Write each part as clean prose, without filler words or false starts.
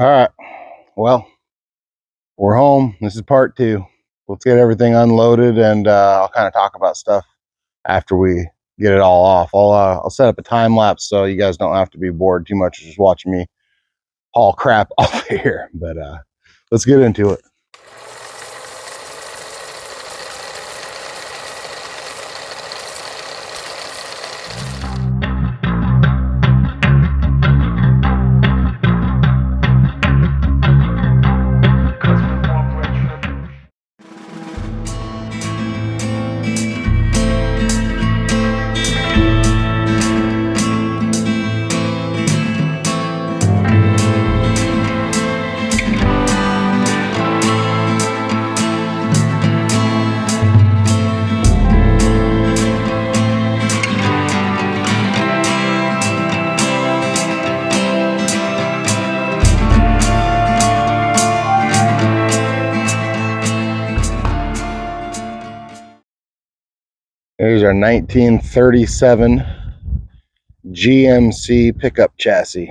All right, well, we're home. This is part two. Let's get everything unloaded, and I'll kind of talk about stuff after we get it all off. I'll set up a time lapse so you guys don't have to be bored too much just watching me haul crap off of here. But let's get into it. Here's our 1937 GMC pickup chassis.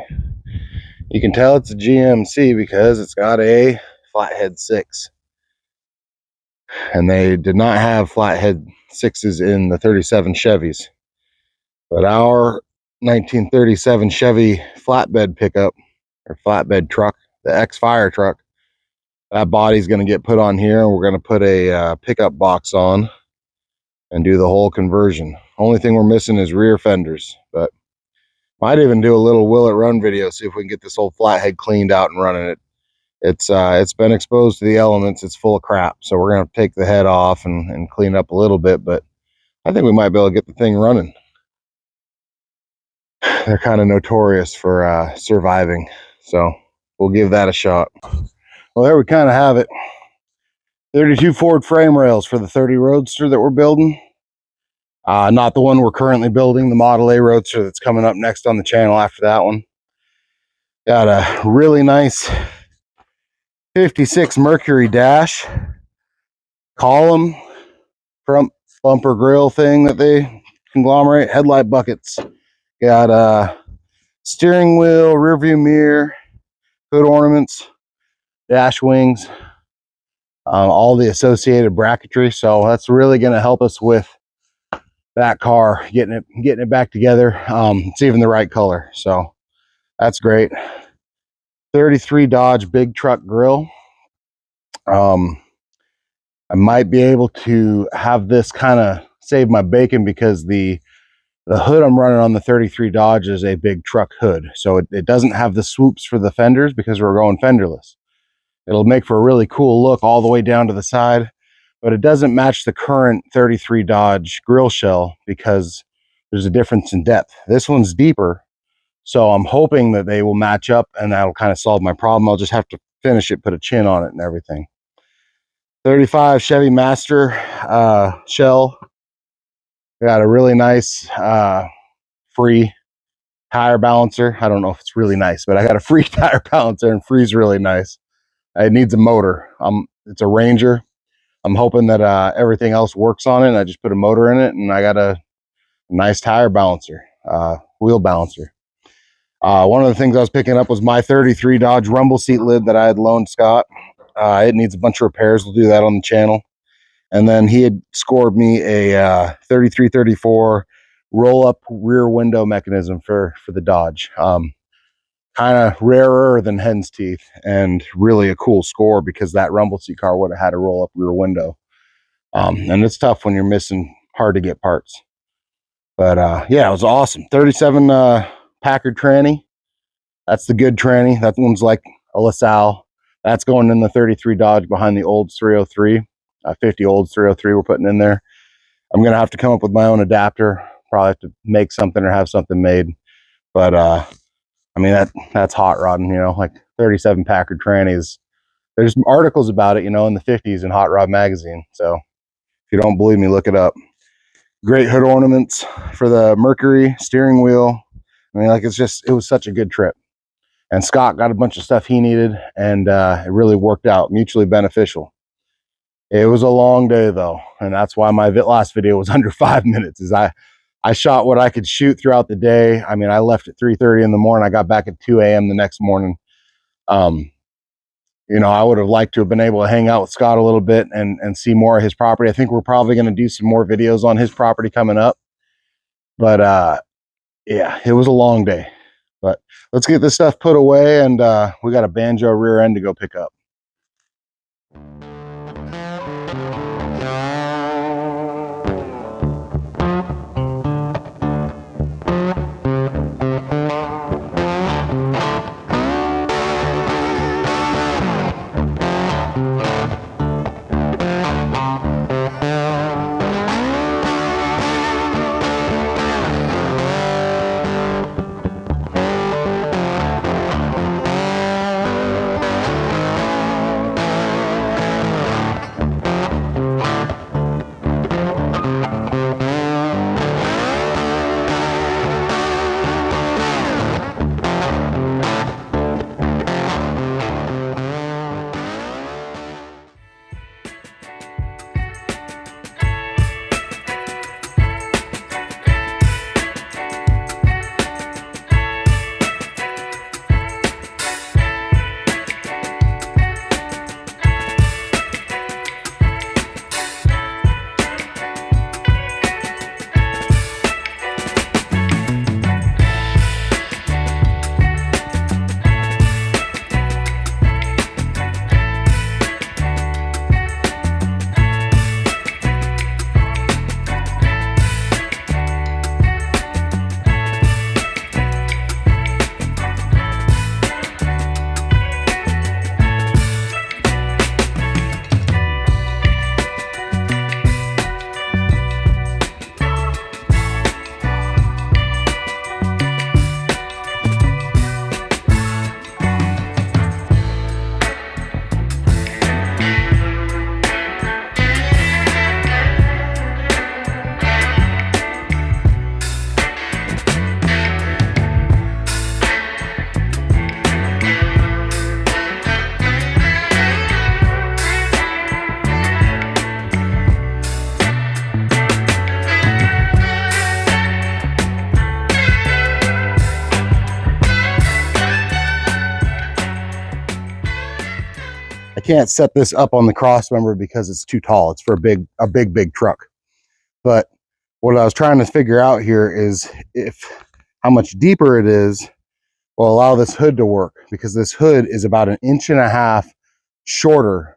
You can tell it's a GMC because it's got a flathead 6. And they did not have flathead 6s in the 37 Chevys. But our 1937 Chevy flatbed pickup, or flatbed truck, the X-Fire truck, that body's going to get put on here, and we're going to put a pickup box on and do the whole conversion. Only thing we're missing is rear fenders, but might even do a little will it run video, see if we can get this old flathead cleaned out and running it. It's been exposed to the elements. It's full of crap, so we're going to take the head off and clean it up a little bit, but I think we might be able to get the thing running. They're kind of notorious for surviving, so we'll give that a shot. Well, there we kind of have it. 32 Ford frame rails for the 30 Roadster that we're building. Not the one we're currently building, the Model A Roadster that's coming up next on the channel after that one. Got a really nice 56 Mercury dash, column, front bumper grill thing that they conglomerate, headlight buckets. Got a steering wheel, rear view mirror, hood ornaments, dash wings, all the associated bracketry. So that's really going to help us with that car, getting it back together. It's even the right color, so that's great. 33 Dodge big truck grill. I might be able to have this kind of save my bacon because the hood I'm running on the 33 Dodge is a big truck hood, so it doesn't have the swoops for the fenders because we're going fenderless. It'll make for a really cool look all the way down to the side, but it doesn't match the current 33 Dodge grill shell because there's a difference in depth. This one's deeper, so I'm hoping that they will match up and that'll kind of solve my problem. I'll just have to finish it, put a chin on it and everything. 35 Chevy Master shell. Got a really nice free tire balancer. I don't know if it's really nice, but I got a free tire balancer, and free's really nice. It needs a motor. It's a Ranger. I'm hoping that everything else works on it, and I just put a motor in it, and I got a nice tire balancer, wheel balancer. One of the things I was picking up was my 33 Dodge rumble seat lid that I had loaned Scott. It needs a bunch of repairs. We'll do that on the channel. And then he had scored me a 3334 roll-up rear window mechanism for the Dodge. Kind of rarer than hen's teeth, and really a cool score because that rumble seat car would have had a roll-up rear window. And it's tough when you're missing hard-to-get parts. But yeah, it was awesome. 37 Packard tranny. That's the good tranny. That one's like a LaSalle. That's going in the 33 Dodge behind the old 303. 50 old 303 we're putting in there. I'm gonna have to come up with my own adapter, probably have to make something or have something made, but I mean that's hot rodding, you know, like 37 Packard trannies. There's articles about it, you know, in the 50s in Hot Rod magazine, so if you don't believe me, look it up. Great hood ornaments for the Mercury steering wheel. I mean, like, it was such a good trip, and Scott got a bunch of stuff he needed, and it really worked out, mutually beneficial. It was a long day though, and that's why my last video was under 5 minutes. Is I shot what I could shoot throughout the day. I mean, I left at 3:30 in the morning. I got back at 2 a.m. the next morning. You know, I would have liked to have been able to hang out with Scott a little bit and see more of his property. I think we're probably going to do some more videos on his property coming up. But yeah, it was a long day. But let's get this stuff put away, and we got a banjo rear end to go pick up. I can't set this up on the cross member because it's too tall. It's for a big truck. But what I was trying to figure out here is if how much deeper it is will allow this hood to work, because this hood is about 1.5 inches shorter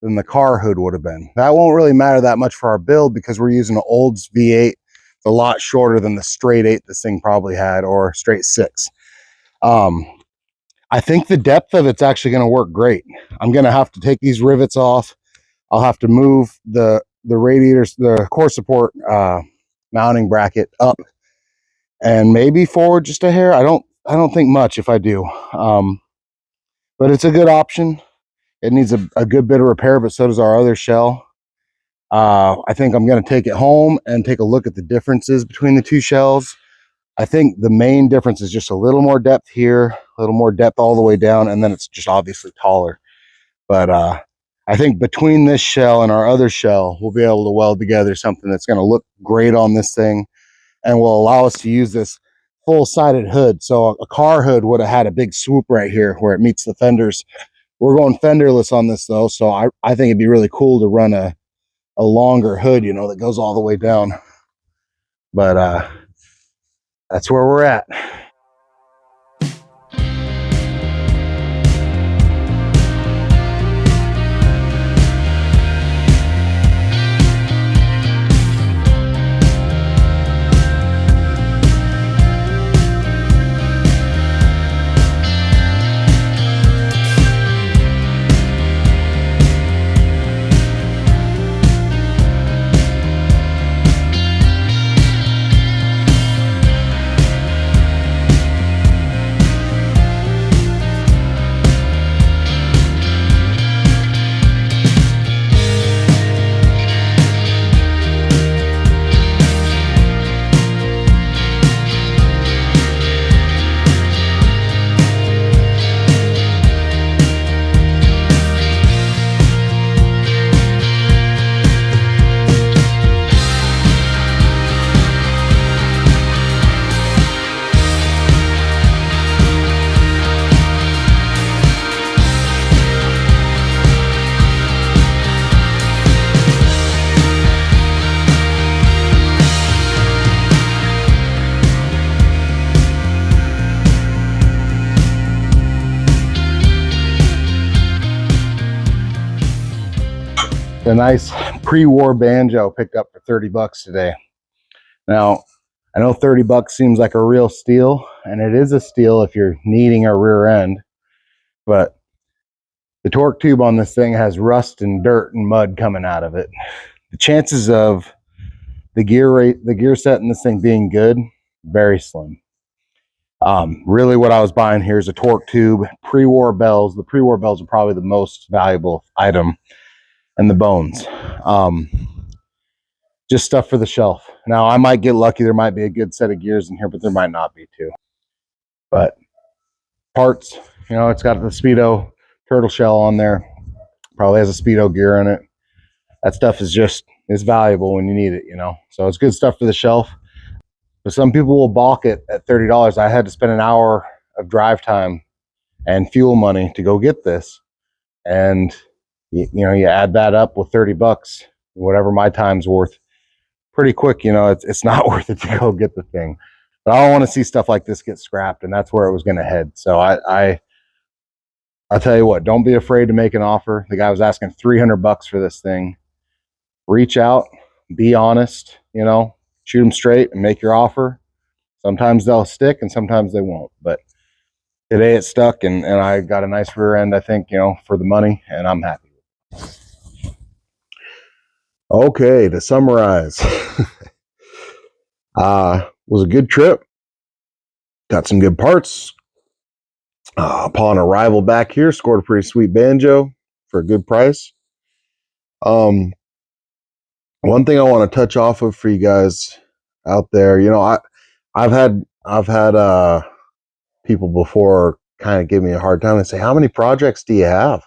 than the car hood would have been. That won't really matter that much for our build because we're using an Olds V8. It's a lot shorter than the straight 8 this thing probably had, or straight 6. I think the depth of it's actually going to work great. I'm going to have to take these rivets off. I'll have to move the radiators, the core support mounting bracket up and maybe forward just a hair. I don't think much if I do. But it's a good option. It needs a good bit of repair, but so does our other shell. I think I'm going to take it home and take a look at the differences between the two shells. I think the main difference is just a little more depth here, a little more depth all the way down, and then it's just obviously taller. But I think between this shell and our other shell, we'll be able to weld together something that's going to look great on this thing and will allow us to use this full-sided hood. So a car hood would have had a big swoop right here where it meets the fenders. We're going fenderless on this though, so I think it'd be really cool to run a longer hood, you know, that goes all the way down. But that's where we're at. A nice pre-war banjo picked up for 30 bucks today. Now, I know 30 bucks seems like a real steal, and it is a steal if you're needing a rear end, but the torque tube on this thing has rust and dirt and mud coming out of it. The chances of the gear set in this thing being good, very slim. Really what I was buying here is a torque tube, pre-war bells. The pre-war bells are probably the most valuable item, and the bones. Just stuff for the shelf. Now I might get lucky, there might be a good set of gears in here, but there might not be too. But parts, you know, it's got the Speedo turtle shell on there, probably has a Speedo gear in it. That stuff is just, it's valuable when you need it, you know. So it's good stuff for the shelf. But some people will balk it at $30. I had to spend an hour of drive time and fuel money to go get this. And you know, you add that up with 30 bucks, whatever my time's worth, pretty quick, you know, it's not worth it to go get the thing. But I don't want to see stuff like this get scrapped, and that's where it was going to head. So I'll tell you what, don't be afraid to make an offer. The guy was asking 300 bucks for this thing. Reach out, be honest, you know, shoot them straight and make your offer. Sometimes they'll stick and sometimes they won't, but today it stuck, and I got a nice rear end, I think, you know, for the money, and I'm happy. Okay, to summarize, was a good trip. Got some good parts. Upon arrival back here, scored a pretty sweet banjo for a good price. One thing I want to touch off of for you guys out there, you know, I've had people before kind of give me a hard time and say, how many projects do you have?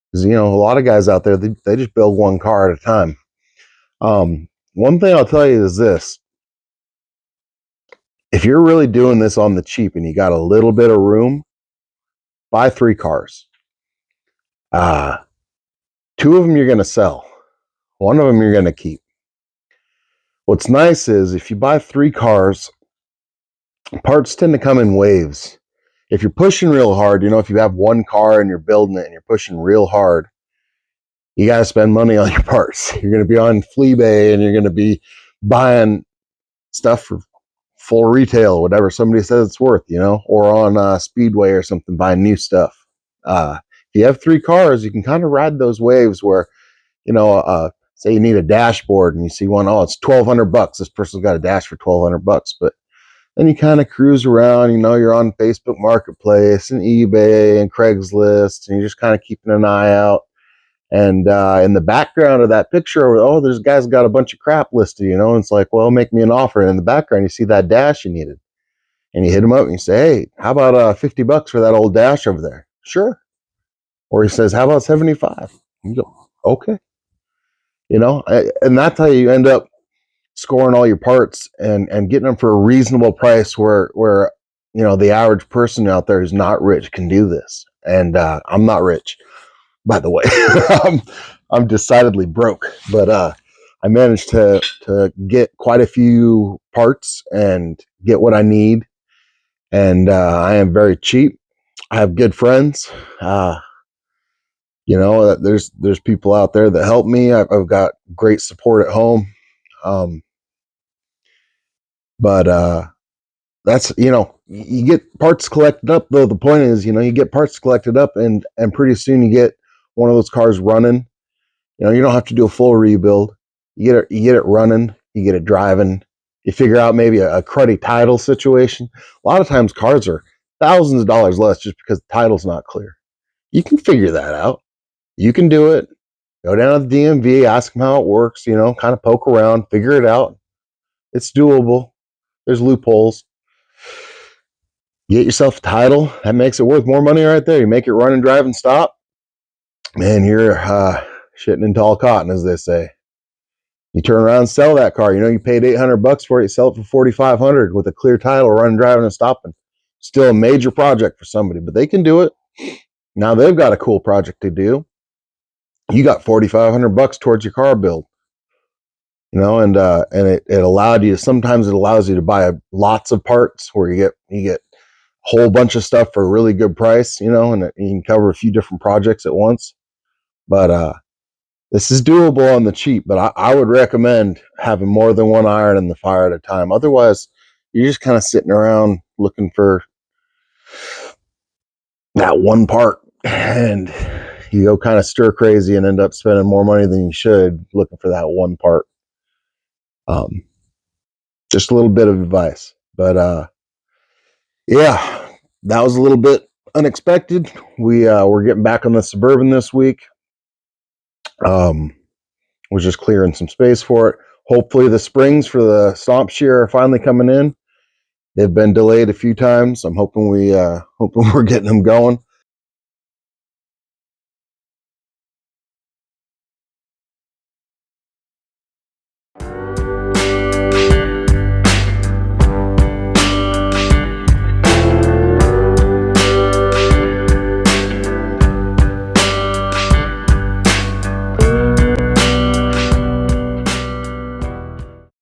Because, you know, a lot of guys out there, they just build one car at a time. One thing I'll tell you is this: if you're really doing this on the cheap and you got a little bit of room, buy 3 cars. 2 of them you're going to sell. 1 of them you're going to keep. What's nice is if you buy 3 cars, parts tend to come in waves. If you're pushing real hard, you know, if you have 1 car and you're building it and you're pushing real hard, you got to spend money on your parts. You're going to be on Fleabay and you're going to be buying stuff for full retail, whatever somebody says it's worth, you know, or on Speedway or something, buying new stuff. If you have 3 cars, you can kind of ride those waves where, you know, say you need a dashboard and you see one, oh, it's 1,200 bucks. This person's got a dash for 1,200 bucks, but then you kind of cruise around, you know, you're on Facebook Marketplace and eBay and Craigslist, and you're just kind of keeping an eye out. And in the background of that picture, oh, there's guys got a bunch of crap listed, you know, and it's like, well, make me an offer. And in the background, you see that dash you needed. And you hit him up and you say, hey, how about 50 bucks for that old dash over there? Sure. Or he says, how about 75? You go, okay. You know, and that's how you end up scoring all your parts and getting them for a reasonable price where you know, the average person out there who's not rich can do this. And I'm not rich, by the way. I'm decidedly broke, but I managed to get quite a few parts and get what I need. And I am very cheap. I have good friends. You know, there's people out there that help me. I've got great support at home. But that's, you know, you get parts collected up, though. The point is, you know, you get parts collected up and pretty soon you get one of those cars running. You know, you don't have to do a full rebuild. You get it running, you get it driving. You figure out maybe a cruddy title situation. A lot of times cars are thousands of dollars less just because the title's not clear. You can figure that out. You can do it. Go down to the DMV, ask them how it works, you know, kind of poke around, figure it out. It's doable. There's loopholes. You get yourself a title. That makes it worth more money right there. You make it run and drive and stop. Man, you're shitting in tall cotton, as they say. You turn around and sell that car. You know, you paid 800 bucks for it. You sell it for 4,500 with a clear title, running, driving, and stopping. Still a major project for somebody, but they can do it. Now they've got a cool project to do. You got 4,500 bucks towards your car build. You know, and it allowed you. Sometimes it allows you to buy lots of parts where you get a whole bunch of stuff for a really good price. You know, and you can cover a few different projects at once. But this is doable on the cheap, but I would recommend having more than one iron in the fire at a time. Otherwise, you're just kind of sitting around looking for that one part, and you go kind of stir crazy and end up spending more money than you should looking for that one part. Just a little bit of advice, but yeah, that was a little bit unexpected. We're getting back on the Suburban this week. Was just clearing some space for it. Hopefully the springs for the stomp shear are finally coming in. They've been delayed a few times. I'm hoping we're getting them going.